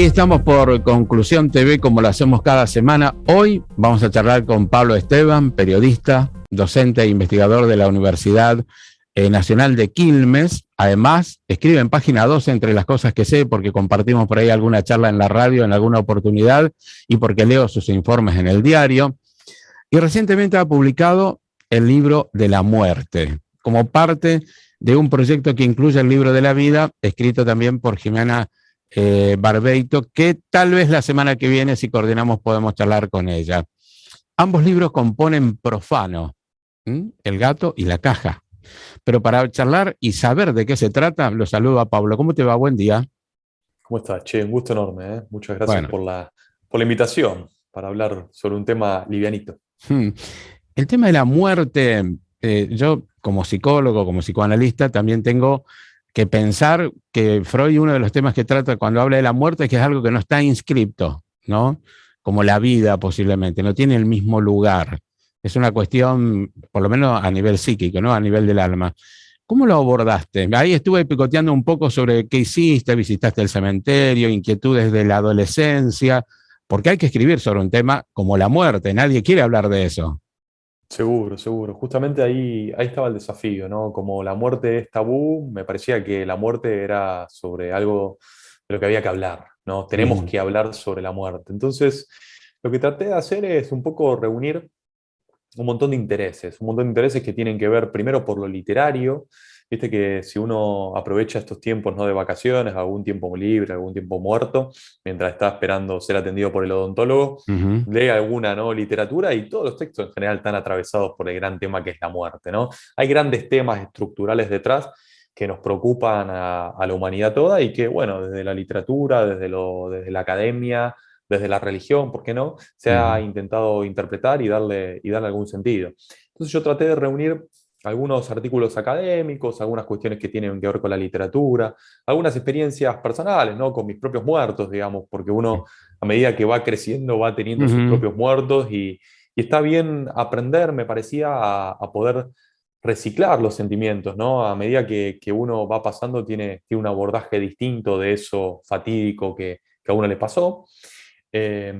Aquí estamos por Conclusión TV, como lo hacemos cada semana. Hoy vamos a charlar con Pablo Esteban, periodista, docente e investigador de la Universidad Nacional de Quilmes. Además, escribe en Página 12, entre las cosas que sé, porque compartimos por ahí alguna charla en la radio en alguna oportunidad y porque leo sus informes en el diario. Y recientemente ha publicado el libro de la muerte, como parte de un proyecto que incluye el libro de la vida, escrito también por Jimena Barbeito, que tal vez la semana que viene, si coordinamos, podemos charlar con ella. Ambos libros componen Profano, El gato y la caja. Pero para charlar y saber de qué se trata, lo saludo a Pablo. ¿Cómo te va? Buen día. ¿Cómo estás? Che, un gusto enorme, ¿eh? Muchas gracias Bueno, por la invitación para hablar sobre un tema livianito. el tema de la muerte, yo como psicólogo, como psicoanalista, también tengo que pensar que Freud, uno de los temas que trata cuando habla de la muerte, es que es algo que no está inscripto, ¿no? Como la vida posiblemente, no tiene el mismo lugar. Es una cuestión, por lo menos a nivel psíquico, ¿no? A nivel del alma. ¿Cómo lo abordaste? Ahí estuve picoteando un poco sobre qué hiciste, visitaste el cementerio, inquietudes de la adolescencia, porque hay que escribir sobre un tema como la muerte, nadie quiere hablar de eso. Seguro, seguro. Justamente ahí estaba el desafío, ¿no? Como la muerte es tabú, me parecía que la muerte era sobre algo de lo que había que hablar, ¿no? Tenemos Uh-huh. que hablar sobre la muerte. Entonces, lo que traté de hacer es un poco reunir un montón de intereses que tienen que ver primero por lo literario. Viste que si uno aprovecha estos tiempos, ¿no?, de vacaciones, algún tiempo libre, algún tiempo muerto, mientras está esperando ser atendido por el odontólogo, Uh-huh. lee alguna, ¿no?, literatura, y todos los textos en general están atravesados por el gran tema que es la muerte, ¿no? Hay grandes temas estructurales detrás que nos preocupan a la humanidad toda y que, bueno, desde la literatura, desde la academia, desde la religión, ¿por qué no?, se ha Uh-huh. intentado interpretar y darle algún sentido. Entonces yo traté de reunir algunos artículos académicos, algunas cuestiones que tienen que ver con la literatura, algunas experiencias personales, ¿no?, con mis propios muertos, digamos, porque uno a medida que va creciendo va teniendo sus Uh-huh. propios muertos y está bien aprender, me parecía, a poder reciclar los sentimientos, ¿no? A medida que uno va pasando tiene un abordaje distinto de eso fatídico que a uno le pasó. Eh,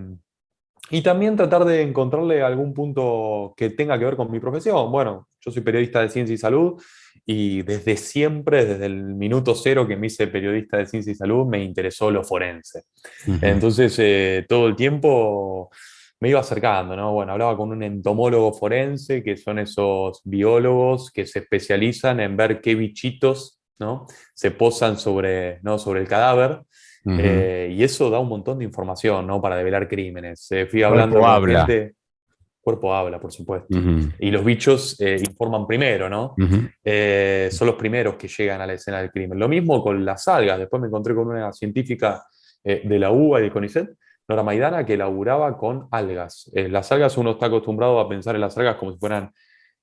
y también tratar de encontrarle algún punto que tenga que ver con mi profesión. Bueno, yo soy periodista de ciencia y salud y desde siempre, desde el minuto cero que me hice periodista de ciencia y salud, me interesó lo forense. Uh-huh. Entonces, todo el tiempo me iba acercando, ¿no? Bueno, hablaba con un entomólogo forense, que son esos biólogos que se especializan en ver qué bichitos, ¿no?, se posan sobre, ¿no?, sobre el cadáver. Uh-huh. Y eso da un montón de información, ¿no?, para develar crímenes. Fui hablando Cuerpo con habla. gente, cuerpo habla, por supuesto. Uh-huh. Y los bichos informan primero, ¿no? Uh-huh. Son los primeros que llegan a la escena del crimen. Lo mismo con las algas. Después me encontré con una científica de la UBA y de CONICET, Nora Maidana, que laburaba con algas. Las algas, uno está acostumbrado a pensar en las algas como si fueran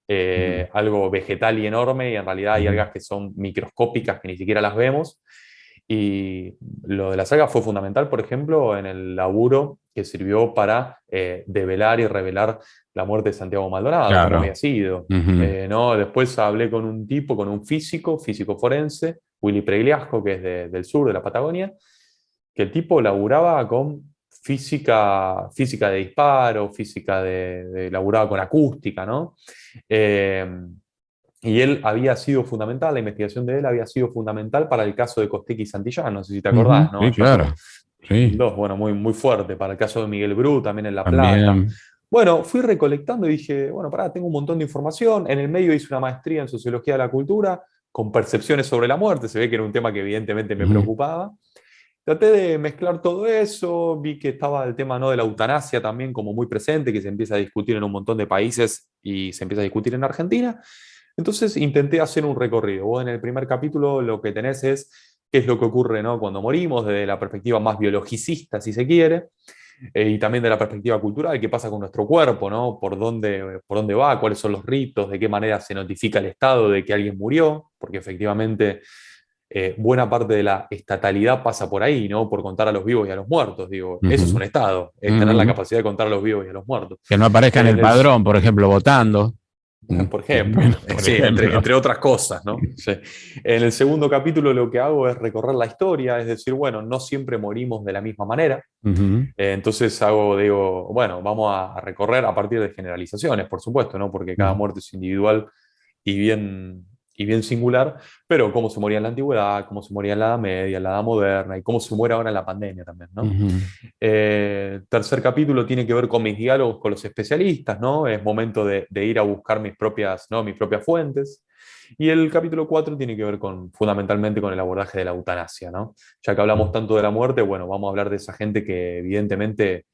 Uh-huh. algo vegetal y enorme, y en realidad hay Uh-huh. algas que son microscópicas que ni siquiera las vemos. Y lo de la saga fue fundamental, por ejemplo, en el laburo que sirvió para develar y revelar la muerte de Santiago Maldonado, cómo había Claro. sido. Uh-huh. ¿No? Después hablé con un tipo, con un físico forense, Willy Pregliasco, que es del sur de la Patagonia, que el tipo laburaba con física de disparo, laburaba con acústica, ¿no? Eh, y él había sido fundamental, la investigación de él había sido fundamental para el caso de Costecchi y Santillán, no sé si te Uh-huh. acordás, ¿no? Sí, Allá por claro. Sí, 2002, bueno, muy, muy fuerte, para el caso de Miguel Bru, también en La Plata. también. Bueno, fui recolectando y dije, bueno, pará, tengo un montón de información. En el medio hice una maestría en Sociología de la Cultura, con percepciones sobre la muerte, se ve que era un tema que evidentemente me Uh-huh. preocupaba. Traté de mezclar todo eso, vi que estaba el tema, ¿no?, de la eutanasia también como muy presente, que se empieza a discutir en un montón de países y se empieza a discutir en Argentina. Entonces intenté hacer un recorrido. Vos en el primer capítulo lo que tenés es qué es lo que ocurre, ¿no?, cuando morimos, desde la perspectiva más biologicista, si se quiere, y también de la perspectiva cultural, qué pasa con nuestro cuerpo, ¿no?, por dónde va, cuáles son los ritos, de qué manera se notifica el Estado de que alguien murió, porque efectivamente buena parte de la estatalidad pasa por ahí, ¿no?, por contar a los vivos y a los muertos. Digo, eso es Uh-huh. un Estado, es tener la Uh-huh. capacidad de contar a los vivos y a los muertos. Que no aparezca en el En el, padrón, por ejemplo, votando. Por ejemplo, Bueno, por sí, ejemplo. entre otras cosas, ¿no? Sí. En el segundo capítulo lo que hago es recorrer la historia, es decir, bueno, no siempre morimos de la misma manera. Ujú, Entonces digo, bueno, vamos a recorrer a partir de generalizaciones, por supuesto, ¿no? Porque cada ujú, muerte es individual y bien, y bien singular, pero cómo se moría en la antigüedad, cómo se moría en la Edad Media, en la Edad Moderna y cómo se muere ahora en la pandemia también, ¿no? ujú. Tercer capítulo tiene que ver con mis diálogos con los especialistas, ¿no? Es momento de ir a buscar mis propias, ¿no? Mis propias fuentes. Y el capítulo 4 tiene que ver fundamentalmente con el abordaje de la eutanasia, ¿no? Ya que hablamos tanto de la muerte, bueno, vamos a hablar de esa gente que evidentemente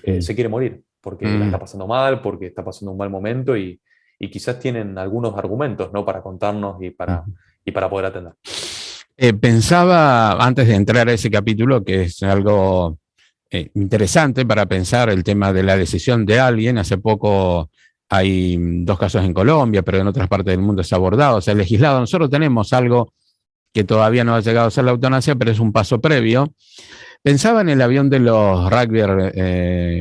Ujú. se quiere morir, porque la está Mm. pasando mal, porque está pasando un mal momento y quizás tienen algunos argumentos, ¿no? Para contarnos Ujú. y para poder atender. Pensaba, antes de entrar a ese capítulo, que es algo interesante para pensar el tema de la decisión de alguien. Hace poco hay dos casos en Colombia, pero en otras partes del mundo se ha abordado, se ha legislado. Nosotros tenemos algo que todavía no ha llegado a ser la eutanasia, pero es un paso previo. Pensaba en el avión de los rugby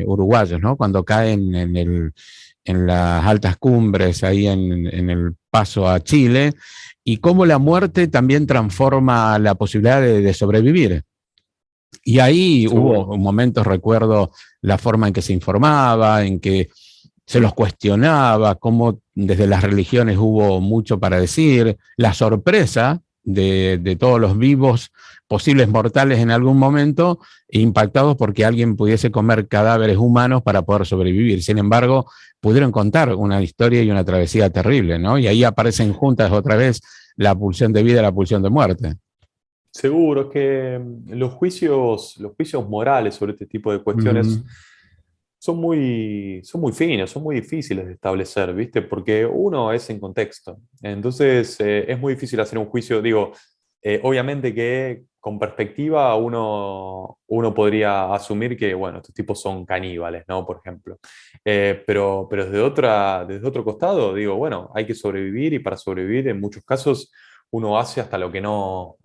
uruguayos, ¿no? Cuando caen en las altas cumbres, ahí en el paso a Chile, y cómo la muerte también transforma la posibilidad de sobrevivir. Y ahí hubo Seguro. momentos, recuerdo, la forma en que se informaba, en que se los cuestionaba, cómo desde las religiones hubo mucho para decir, la sorpresa de todos los vivos posibles mortales en algún momento, impactados porque alguien pudiese comer cadáveres humanos para poder sobrevivir. Sin embargo, pudieron contar una historia y una travesía terrible, ¿no? Y ahí aparecen juntas otra vez la pulsión de vida y la pulsión de muerte. Seguro, es que los juicios morales sobre este tipo de cuestiones Mm, son muy finos, son muy difíciles de establecer, ¿viste? Porque uno es en contexto. Entonces, es muy difícil hacer un juicio, digo, obviamente que con perspectiva uno podría asumir que, bueno, estos tipos son caníbales, ¿no? Por ejemplo. Pero desde otro costado, digo, bueno, hay que sobrevivir y para sobrevivir en muchos casos uno hace hasta lo que no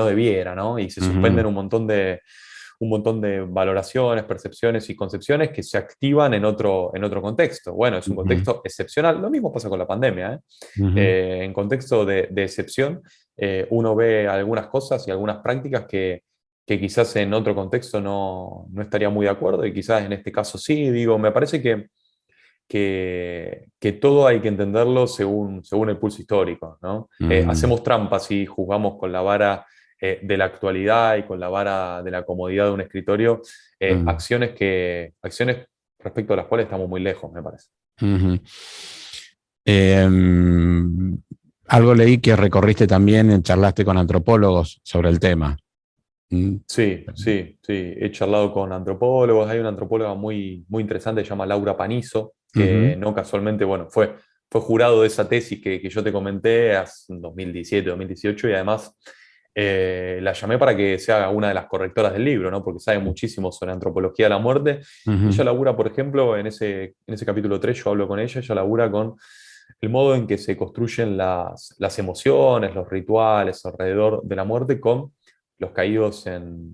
debiera, ¿no? Y se suspenden ujú, un montón de valoraciones, percepciones y concepciones que se activan en otro contexto. Bueno, es un ujú, contexto excepcional. Lo mismo pasa con la pandemia, ¿eh? ujú, En contexto de excepción, uno ve algunas cosas y algunas prácticas que quizás en otro contexto no estaría muy de acuerdo y quizás en este caso sí. Digo, me parece que todo hay que entenderlo según el pulso histórico, ¿no? ujú, Hacemos trampas si jugamos con la vara de la actualidad y con la vara de la comodidad de un escritorio, ujú, acciones respecto a las cuales estamos muy lejos, me parece. ujú. Eh, Algo leí que recorriste también, charlaste con antropólogos sobre el tema. Mm, Sí, sí, sí. He charlado con antropólogos. Hay una antropóloga muy interesante, se llama Laura Panizo, que ujú, no casualmente, bueno, fue jurado de esa tesis que yo te comenté en 2017, 2018, y además la llamé para que sea una de las correctoras del libro, ¿no? Porque sabe muchísimo sobre antropología de la muerte. ujú, Ella labura, por ejemplo, en ese capítulo 3 yo hablo con ella labura con el modo en que se construyen las emociones, los rituales alrededor de la muerte con los caídos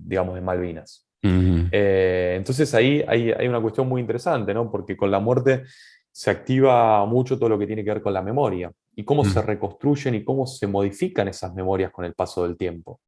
digamos, en Malvinas. ujú, Entonces ahí hay una cuestión muy interesante, ¿no? Porque con la muerte se activa mucho todo lo que tiene que ver con la memoria y cómo se reconstruyen y cómo se modifican esas memorias con el paso del tiempo.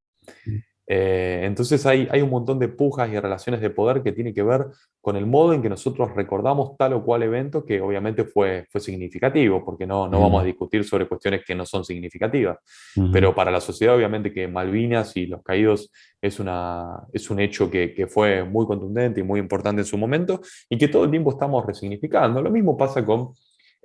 ujú, Entonces hay un montón de pujas y relaciones de poder que tiene que ver con el modo en que nosotros recordamos tal o cual evento que obviamente fue significativo, porque no vamos a discutir sobre cuestiones que no son significativas. ujú, Pero para la sociedad obviamente que Malvinas y los caídos es un hecho que fue muy contundente y muy importante en su momento y que todo el tiempo estamos resignificando. Lo mismo pasa con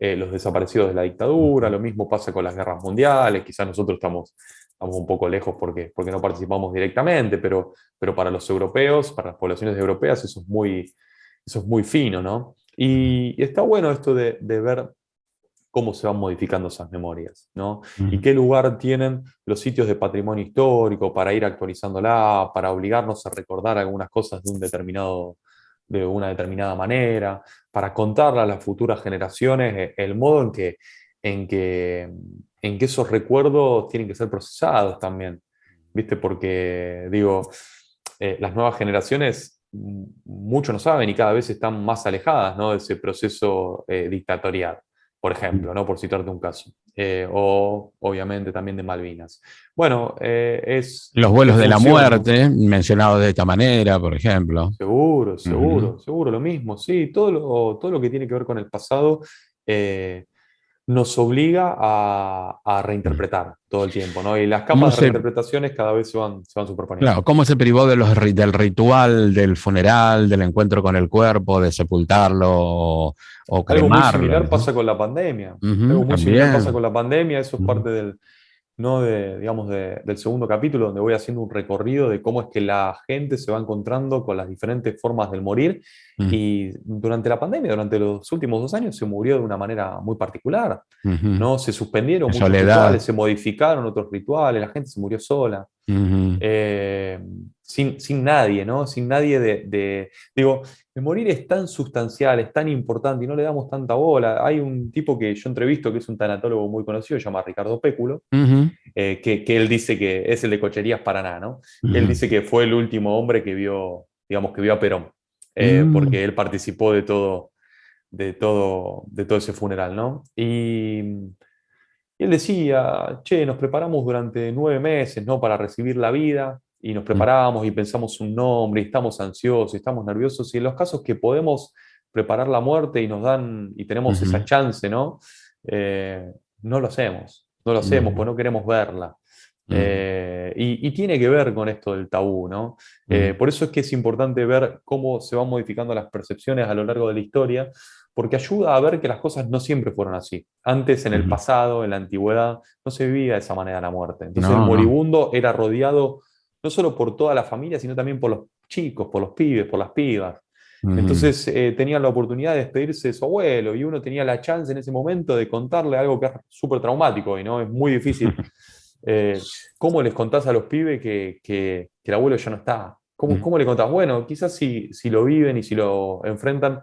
los desaparecidos de la dictadura, lo mismo pasa con las guerras mundiales, quizás nosotros estamos un poco lejos porque no participamos directamente, pero para los europeos, para las poblaciones europeas, eso es muy fino, ¿no? Y está bueno esto de ver cómo se van modificando esas memorias, ¿no? Y ujú, qué lugar tienen los sitios de patrimonio histórico para ir actualizándola, para obligarnos a recordar algunas cosas de una determinada manera, para contarle a las futuras generaciones el modo en que, en que esos recuerdos tienen que ser procesados también, ¿viste? Porque, digo, las nuevas generaciones mucho no saben y cada vez están más alejadas, ¿no? De ese proceso dictatorial. por ejemplo, ¿no? Por citarte un caso. O obviamente también de Malvinas. Bueno, Los vuelos en de la función, ¿no? muerte, mencionados de esta manera, por ejemplo. Seguro, Ujú. seguro, seguro, lo mismo, sí, todo lo que tiene que ver con el pasado eh, nos obliga a reinterpretar todo el tiempo, ¿no? Y las ¿Cómo capas de se, reinterpretaciones cada vez se van superponiendo. claro, cómo se privó de del ritual, del funeral, del encuentro con el cuerpo, de sepultarlo o Algo muy cremarlo, similar ¿no? pasa con la pandemia. Ujú, Algo muy similar pasa también. con la pandemia, eso es Ujú, parte del, ¿no? Digamos, del segundo capítulo, donde voy haciendo un recorrido de cómo es que la gente se va encontrando con las diferentes formas del morir. ujú, Y durante la pandemia, durante los últimos 2 años, se murió de una manera muy particular, ujú. ¿no? Se suspendieron En muchos rituales, soledad. se modificaron otros rituales, la gente se murió sola. Ujú, eh, sin nadie, ¿no? Sin nadie Digo, el morir es tan sustancial, es tan importante y no le damos tanta bola. Hay un tipo que yo entrevisto que es un tanatólogo muy conocido, se llama Ricardo Péculo, ujú, que él dice que es el de Cocherías Paraná, ¿no? Él ujú. dice que fue el último hombre que vio, digamos, que vio a Perón, Mm, porque él participó de todo ese funeral, ¿no? Y él decía, che, nos preparamos durante 9 meses, ¿no? Para recibir la vida, y nos mm, preparamos y pensamos un nombre, y estamos ansiosos, y estamos nerviosos, y en los casos que podemos preparar la muerte y nos dan, y tenemos esa ujú, chance, ¿no? Eh, no lo hacemos, no lo hacemos, pues ujú, no queremos verla. ujú, Y tiene que ver con esto del tabú, ¿no? ujú, Por eso es que es importante ver cómo se van modificando las percepciones a lo largo de la historia, porque ayuda a ver que las cosas no siempre fueron así. Antes, en el ujú. pasado, en la antigüedad, no se vivía de esa manera la muerte. Entonces el No, no. moribundo era rodeado no solo por toda la familia, sino también por los chicos, por los pibes, por las pibas. Ujú, Entonces tenían la oportunidad de despedirse de su abuelo y uno tenía la chance en ese momento de contarle algo que es súper traumático y no es muy difícil. Eh, ¿Cómo les contás a los pibes que el abuelo ya no está? ¿Cómo, ujú. cómo le contás? Bueno, quizás si lo viven y si lo enfrentan,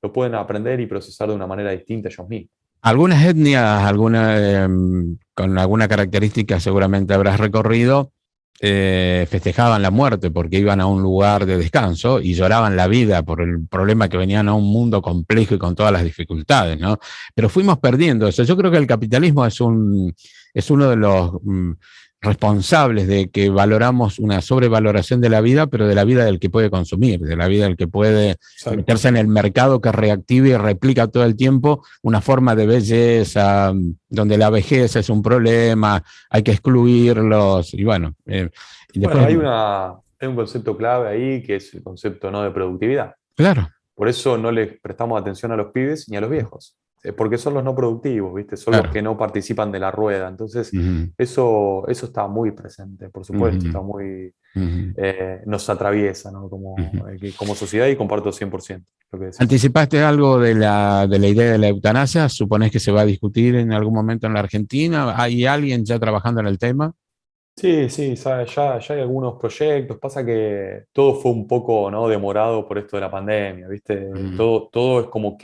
lo pueden aprender y procesar de una manera distinta ellos mismos. Algunas etnias, con alguna característica seguramente habrás recorrido, festejaban la muerte porque iban a un lugar de descanso y lloraban la vida por el problema que venían a un mundo complejo y con todas las dificultades, ¿no? Pero fuimos perdiendo eso. Yo creo que el capitalismo es uno de los responsables de que valoramos una sobrevaloración de la vida, pero de la vida del que puede consumir, de la vida del que puede Exacto. meterse en el mercado que reactiva y replica todo el tiempo una forma de belleza, donde la vejez es un problema, hay que excluirlos, y bueno, y Bueno, después, hay un concepto clave ahí que es el concepto, ¿no? De productividad. claro. Por eso no les prestamos atención a los pibes ni a los viejos, porque son los no productivos, ¿viste? Son los Claro. que no participan de la rueda. Entonces, Ujú, eso está muy presente, por supuesto, ujú, está muy, ujú, nos atraviesa, ¿no? ujú. Como sociedad y comparto 100% lo que decís. ¿Anticipaste algo de la idea de la eutanasia? ¿Suponés que se va a discutir en algún momento en la Argentina? ¿Hay alguien ya trabajando en el tema? Sí, sí, ya hay algunos proyectos. Pasa que todo fue un poco, ¿no? Demorado por esto de la pandemia, ¿viste? Ujú, Todo es como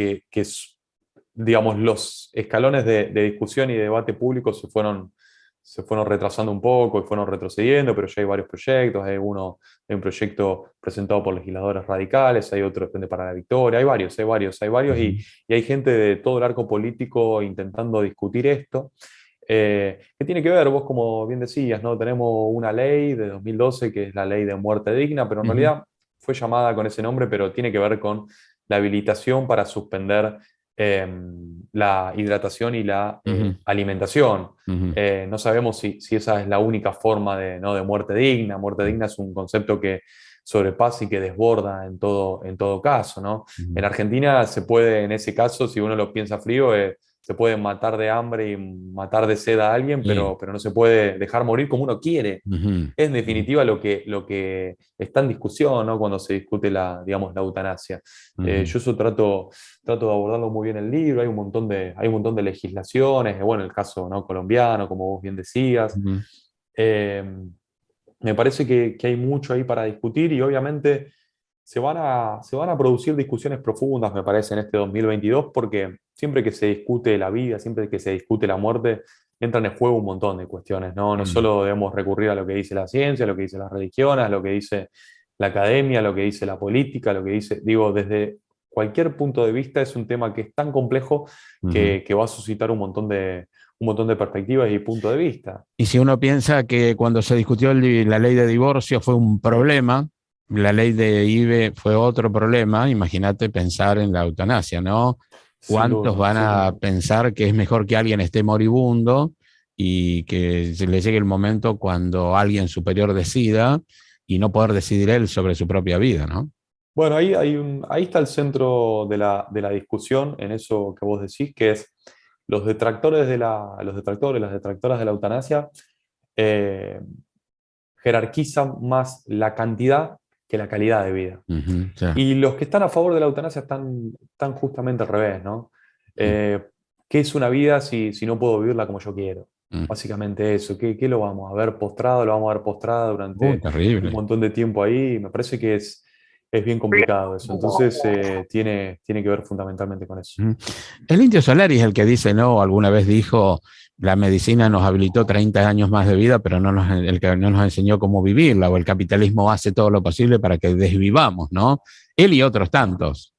digamos, los escalones de discusión y de debate público se fueron retrasando un poco y fueron retrocediendo, pero ya hay varios proyectos. Hay un proyecto presentado por legisladores radicales, hay otro Frente para la Victoria, hay varios, ujú, y hay gente de todo el arco político intentando discutir esto. ¿Qué tiene que ver? Vos, como bien decías, ¿no? Tenemos una ley de 2012 que es la ley de muerte digna, pero en ujú, realidad fue llamada con ese nombre, pero tiene que ver con la habilitación para suspender eh, la hidratación y la ujú, alimentación. ujú, No sabemos si esa es la única forma ¿no? de muerte digna. Muerte digna es un concepto que sobrepasa y que desborda en todo caso, ¿no? En ujú, Argentina se puede, en ese caso, si uno lo piensa frío, se puede matar de hambre y matar de sed a alguien, sí, pero no se puede dejar morir como uno quiere. ujú, Es en ujú, definitiva lo que está en discusión, ¿no? Cuando se discute digamos, la eutanasia. ujú, Yo eso trato de abordarlo muy bien en el libro, hay un montón de legislaciones, bueno, el caso, ¿no? Colombiano, como vos bien decías. ujú, Eh, Me parece que hay mucho ahí para discutir y obviamente se van a producir discusiones profundas, me parece, en este 2022, porque siempre que se discute la vida, siempre que se discute la muerte, entran en juego un montón de cuestiones, ¿no? No ujú. solo debemos recurrir a lo que dice la ciencia, a lo que dice las religiones, a lo que dice la academia, a lo que dice la política, a lo que dice, digo, desde cualquier punto de vista es un tema que es tan complejo que va a suscitar un montón de perspectivas y puntos de vista. Y si uno piensa que cuando se discutió la ley de divorcio fue un problema, la ley de IVE fue otro problema, imagínate pensar en la eutanasia, ¿no? Sin ¿Cuántos duda, van sin a duda. pensar que es mejor que alguien esté moribundo y que se le llegue el momento cuando alguien superior decida y no poder decidir él sobre su propia vida, ¿no? Bueno, ahí está el centro de la discusión en eso que vos decís, que es los detractores, las detractoras de la eutanasia eh, jerarquizan más la cantidad que la calidad de vida. Sí. Y los que están a favor de la eutanasia están justamente al revés, ¿no? Mm, Eh, ¿Qué es una vida si no puedo vivirla como yo quiero? mm. Básicamente eso. ¿Qué lo vamos a ver postrado? Lo vamos a ver postrada durante un Terrible. montón de tiempo ahí. Me parece que es bien complicado eso. Entonces, tiene que ver fundamentalmente con eso. Mm. El Indio Solari es el que dice, no, alguna vez dijo, la medicina nos habilitó 30 años más de vida, pero el que no nos enseñó cómo vivirla, o el capitalismo hace todo lo posible para que desvivamos, ¿no? Él y otros tantos.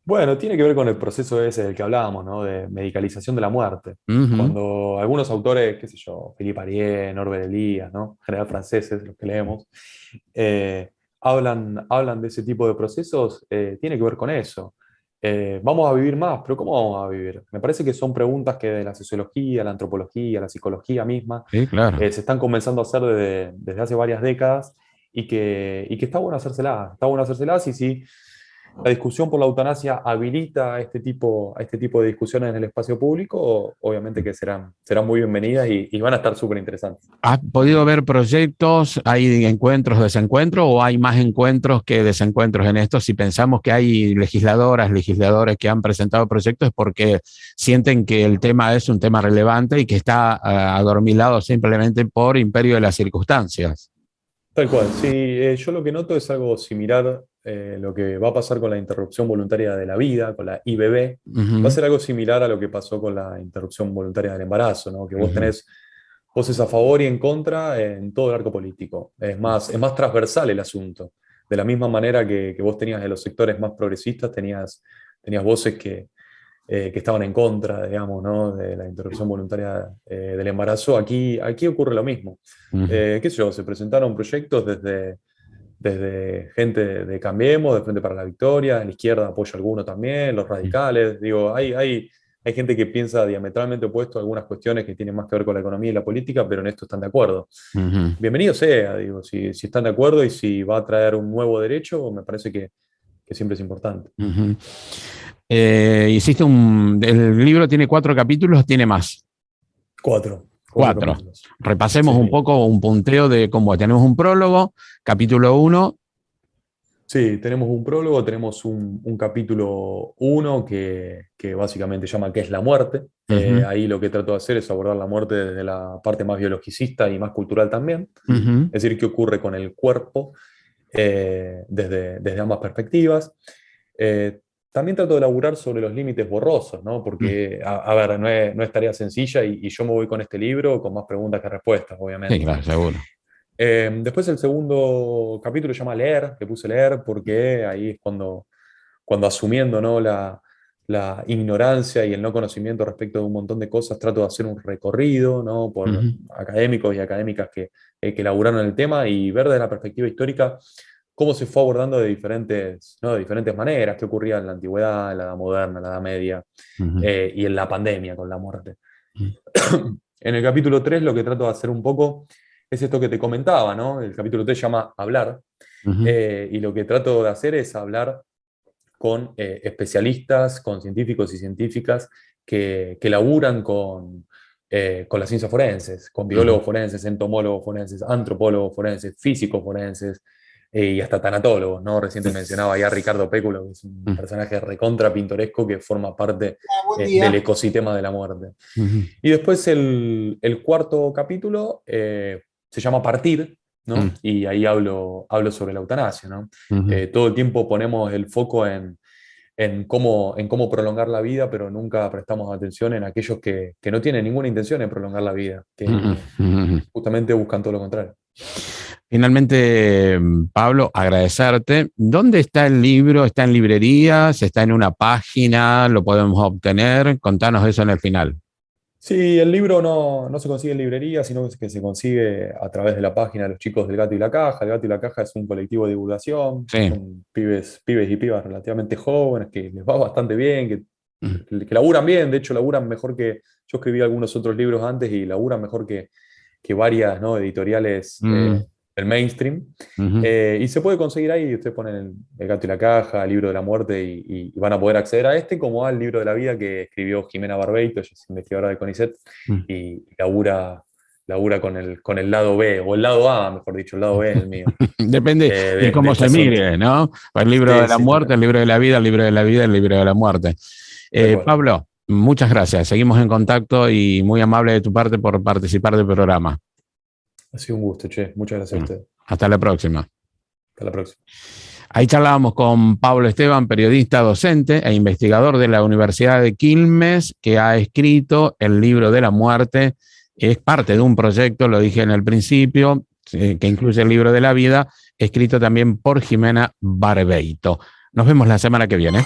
Bueno, tiene que ver con el proceso ese del que hablábamos, ¿no? De medicalización de la muerte. Ujú. Cuando algunos autores, qué sé yo, Philippe Arié, Norbert Elias, ¿no? En general franceses, los que leemos, eh, hablan de ese tipo de procesos, tiene que ver con eso. Vamos a vivir más, pero ¿cómo vamos a vivir? Me parece que son preguntas que de la sociología, la antropología, la psicología misma, Sí, claro. se están comenzando a hacer desde hace varias décadas y que está bueno hacérselas y si la discusión por la eutanasia habilita a este tipo de discusiones en el espacio público, obviamente que serán muy bienvenidas y van a estar súper interesantes. ¿Has podido ver proyectos, hay encuentros, desencuentros, o hay más encuentros que desencuentros en esto? Si pensamos que hay legisladoras, legisladores que han presentado proyectos es porque sienten que el tema es un tema relevante y que está adormilado simplemente por imperio de las circunstancias. Tal cual, sí, yo lo que noto es algo similar, lo que va a pasar con la interrupción voluntaria de la vida, con la IBB, va a Ujú, ser algo similar a lo que pasó con la interrupción voluntaria del embarazo, ¿no? Que vos ujú, tenés voces a favor y en contra en todo el arco político. Es más transversal el asunto. De la misma manera que vos tenías de los sectores más progresistas, tenías voces que estaban en contra, digamos, ¿no? De la interrupción voluntaria del embarazo. Aquí ocurre lo mismo. ujú, Qué sé yo, se presentaron proyectos desde gente de Cambiemos, de Frente para la Victoria, en la izquierda apoya alguno también, los radicales, digo, hay gente que piensa diametralmente opuesto a algunas cuestiones que tienen más que ver con la economía y la política, pero en esto están de acuerdo. ujú, Bienvenido sea, digo, si están de acuerdo y si va a traer un nuevo derecho, me parece que siempre es importante. ujú. El libro tiene 4 capítulos, tiene más. Cuatro 4. capítulos. Repasemos un Sí. poco un punteo de cómo tenemos un prólogo, capítulo 1. Sí, tenemos un prólogo, tenemos un capítulo uno que básicamente llama ¿Qué es la muerte? Uh-huh, Ahí lo que trato de hacer es abordar la muerte desde la parte más biologicista y más cultural también, uh-huh, es decir, qué ocurre con el cuerpo desde ambas perspectivas. Eh, También trato de elaborar sobre los límites borrosos, ¿no? Porque, a ver, no es tarea sencilla y yo me voy con este libro con más preguntas que respuestas, sí, obviamente. claro, seguro. Después el segundo capítulo se llama Leer, que puse leer porque ahí es cuando asumiendo, ¿no? La ignorancia y el no conocimiento respecto de un montón de cosas, trato de hacer un recorrido, ¿no? Por Uh-huh, académicos y académicas que elaboraron el tema y ver desde la perspectiva histórica cómo se fue abordando ¿no? De diferentes maneras, qué ocurría en la antigüedad, en la edad moderna, en la edad media uh-huh, y en la pandemia con la muerte. En el capítulo 3 lo que trato de hacer un poco es esto que te comentaba, ¿no? El capítulo 3 se llama Hablar, uh-huh, y lo que trato de hacer es hablar con especialistas, con científicos y científicas que laburan con las ciencias forenses, con uh-huh, biólogos forenses, entomólogos forenses, antropólogos forenses, físicos forenses, y hasta tanatólogos, ¿no? Recién te mencionaba ya a Ricardo Péculo, que es un personaje recontra pintoresco que forma parte Buen del día. ecosistema de la muerte. uh-huh, Y después el cuarto capítulo se llama Partir, ¿no? Y ahí hablo sobre la eutanasia, ¿no? uh-huh, Todo el tiempo ponemos el foco en cómo prolongar la vida, pero nunca prestamos atención en aquellos que no tienen ninguna intención en prolongar la vida, uh-huh, que uh-huh. justamente buscan todo lo contrario. Finalmente, Pablo, agradecerte. ¿Dónde está el libro? ¿Está en librerías? ¿Está en una página? ¿Lo podemos obtener? Contanos eso en el final. Sí, el libro no se consigue en librería, sino que se consigue a través de la página de los chicos del Gato y la Caja. El Gato y la Caja es un colectivo de divulgación, Sí. son pibes y pibas relativamente jóvenes, que les va bastante bien, Mm. que laburan bien, de hecho laburan mejor que, yo escribí algunos otros libros antes y laburan mejor que varias, ¿no?, editoriales Mm. del mainstream. Ujú. Y se puede conseguir ahí, ustedes ponen El Gato y la Caja, el Libro de la Muerte y van a poder acceder a este, como al Libro de la Vida que escribió Jimena Barbeito, ella es investigadora de CONICET Mm. y labura con el lado B, o el lado A, mejor dicho, el lado B es el mío, Depende de de cómo este se asunto. mire, ¿no? El libro de Sí, la sí, muerte, el libro de la vida, el libro de la vida, el libro de la muerte. tal cual. Pablo, muchas gracias. Seguimos en contacto y muy amable de tu parte por participar del programa. Ha sido un gusto, che. Muchas gracias a Bueno, usted. hasta la próxima. Hasta la próxima. Ahí charlábamos con Pablo Esteban, periodista, docente e investigador de la Universidad de Quilmes, que ha escrito el libro de la muerte. Es parte de un proyecto, lo dije en el principio, que incluye el libro de la vida, escrito también por Jimena Barbeito. Nos vemos la semana que viene.